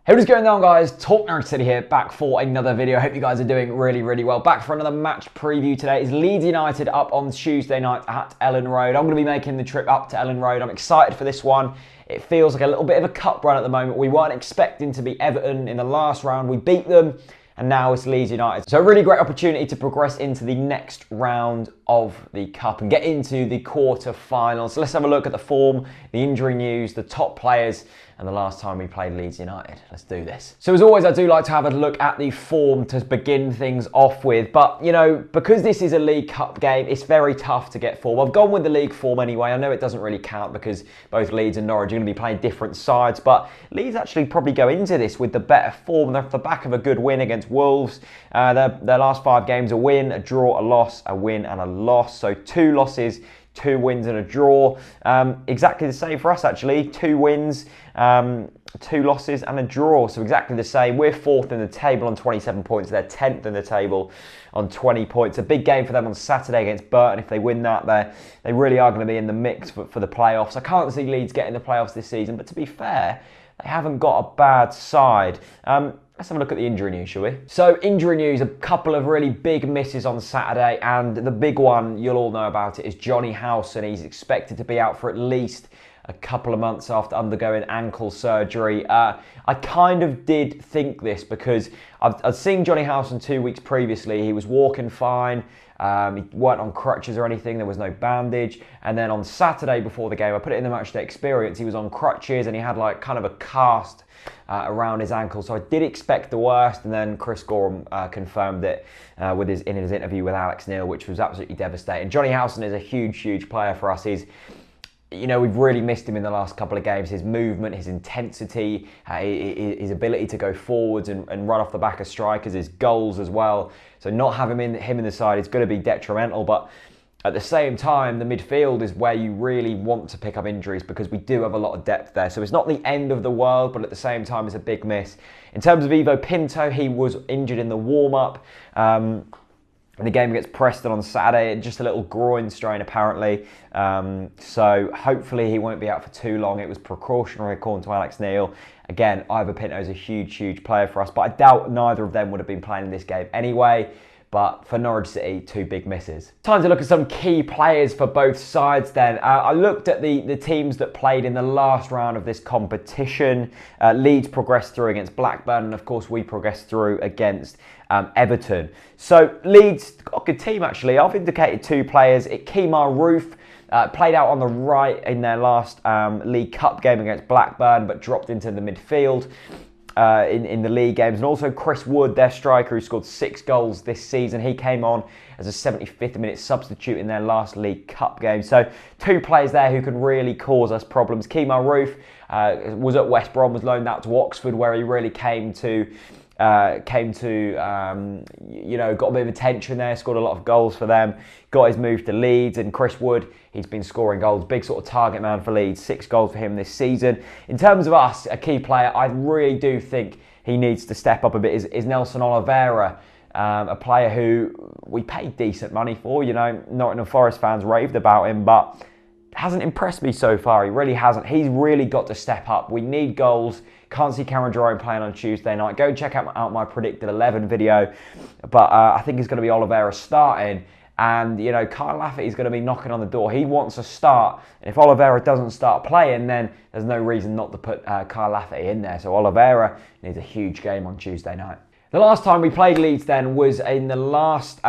Hey, what is going on, guys? TalkNorwichCity here, back for another video. Hope you guys are doing really well. Back for another match preview today. Is Leeds United up on Tuesday night at Ellen Road. I'm going to be making the trip up to Ellen Road. I'm excited for this one. It feels like a little bit of a cup run at the moment. We weren't expecting to be Everton in the last round. We beat them, and now it's Leeds United. So a really great opportunity to progress into the next round of the cup and get into the quarter-finals. So let's have a look at the form, the injury news, the top players, and the last time we played Leeds United. Let's do this. So as always, I do like to have a look at the form to begin things off with. But, you know, because this is a League Cup game, it's very tough to get form. I've gone with the league form anyway. I know it doesn't really count because both Leeds and Norwich are going to be playing different sides. But Leeds actually probably go into this with the better form. They're off the back of a good win against Wolves. Their last 5 games, a win, a draw, a loss, a win and a loss. So 2 losses, 2 wins and a draw. Exactly the same for us, actually. 2 wins, 2 losses and a draw. So exactly the same. We're 4th in the table on 27 points. They're 10th in the table on 20 points. A big game for them on Saturday against Burton. If they win that, they really are going to be in the mix for the playoffs. I can't see Leeds getting the playoffs this season, but to be fair, they haven't got a bad side. Let's have a look at the injury news, shall we? So, injury news, a couple of really big misses on Saturday, and the big one, you'll all know about it, is Johnny House, and he's expected to be out for at least a couple of months after undergoing ankle surgery. I kind of did think this because I've seen Johnny House 2 weeks previously. He was walking fine. He weren't on crutches or anything. There was no bandage. And then on Saturday before the game, I put it in the matchday experience. He was on crutches and he had like kind of a cast around his ankle. So I did expect the worst. And then Chris Gorham confirmed it in his interview with Alex Neil, which was absolutely devastating. Johnny Howson is a huge player for us. You know, we've really missed him in the last couple of games. His movement, his intensity, his ability to go forwards and run off the back of strikers, his goals as well. So not having him in the side is going to be detrimental. But at the same time, the midfield is where you really want to pick up injuries because we do have a lot of depth there. So it's not the end of the world, but at the same time, it's a big miss. In terms of Ivo Pinto, he was injured in the warm-up. In the game against Preston on Saturday, just a little groin strain apparently. So hopefully he won't be out for too long. It was precautionary according to Alex Neil. Again, Ivo Pinto is a huge player for us, but I doubt neither of them would have been playing in this game anyway. But for Norwich City, 2 big misses. Time to look at some key players for both sides then. I looked at the teams that played in the last round of this competition. Leeds progressed through against Blackburn, and of course we progressed through against Everton. So Leeds got a good team actually. I've indicated 2 players. Kemar Roof played out on the right in their last League Cup game against Blackburn, but dropped into the midfield. In the league games, and also Chris Wood, their striker, who scored 6 goals this season. He came on as a 75th minute substitute in their last League Cup game. So 2 players there who can really cause us problems. Kemar Roof was at West Brom, was loaned out to Oxford, where he really came to you know, got a bit of attention there, scored a lot of goals for them, got his move to Leeds. And Chris Wood, he's been scoring goals, big sort of target man for Leeds, 6 goals for him this season. In terms of us, a key player, I really do think he needs to step up a bit, is Nelson Oliveira, a player who we paid decent money for. You know, Nottingham Forest fans raved about him, but hasn't impressed me so far. He really hasn't. He's really got to step up. We need goals. Can't see Cameron Jerome playing on Tuesday night. Go check out my predicted 11 video. But I think it's going to be Oliveira starting. And, you know, Kyle Lafferty's going to be knocking on the door. He wants to start. And if Oliveira doesn't start playing, then there's no reason not to put Kyle Lafferty in there. So Oliveira needs a huge game on Tuesday night. The last time we played Leeds then was in the last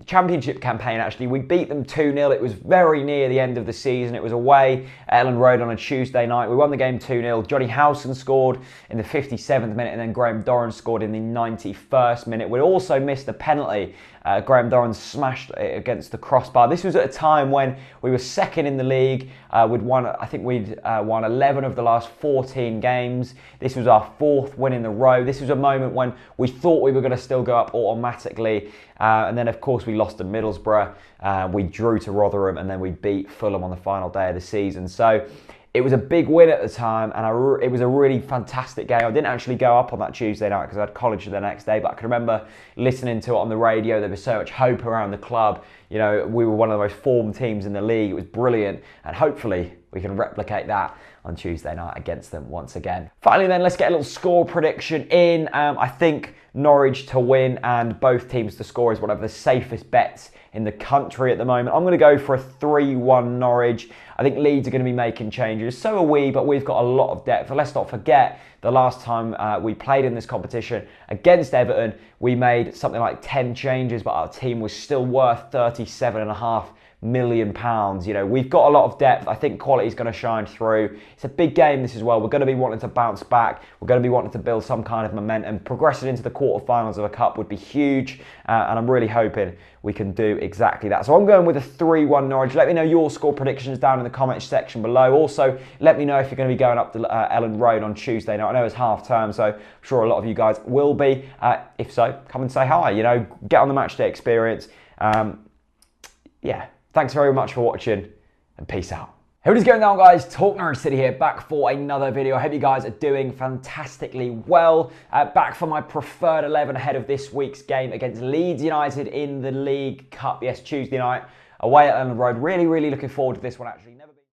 championship campaign actually. We beat them 2-0. It was very near the end of the season. It was away at Ellen Road on a Tuesday night. We won the game 2-0. Johnny Howson scored in the 57th minute, and then Graham Dorran scored in the 91st minute. We also missed a penalty. Graham Dorran smashed it against the crossbar. This was at a time when we were 2nd in the league. We'd won 11 of the last 14 games. This was our 4th win in a row. This was a moment when we thought we were going to still go up automatically. And then, of course, we lost to Middlesbrough. We drew to Rotherham, and then we beat Fulham on the final day of the season. So it was a big win at the time, and it was a really fantastic game. I didn't actually go up on that Tuesday night because I had college the next day, but I can remember listening to it on the radio. There was so much hope around the club. You know, we were one of the most formed teams in the league. It was brilliant, and hopefully we can replicate that on Tuesday night against them once again. Finally then, let's get a little score prediction in. I think Norwich to win and both teams to score is one of the safest bets in the country at the moment. I'm going to go for a 3-1 Norwich. I think Leeds are going to be making changes. So are we, but we've got a lot of depth. But let's not forget, the last time we played in this competition against Everton, we made something like 10 changes, but our team was still worth £37.5 million. You know, we've got a lot of depth. I think quality is going to shine through. It's a big game this as well. We're going to be wanting to bounce back. We're going to be wanting to build some kind of momentum. Progressing into the quarterfinals of a cup would be huge, and I'm really hoping we can do exactly that. So I'm going with a 3-1 Norwich. Let me know your score predictions down in the comments section below. Also, let me know if you're going to be going up to Ellen Road on Tuesday night. I know it's half term, so I'm sure a lot of you guys will be. If so, come and say hi. You know, get on the match day experience. Yeah. Thanks very much for watching, and peace out. Hey, what is going on, guys? TalkNorwichCity here, back for another video. I hope you guys are doing fantastically well. Back for my preferred 11 ahead of this week's game against Leeds United in the League Cup. Yes, Tuesday night, away at Ellen Road. Really, really looking forward to this one, actually.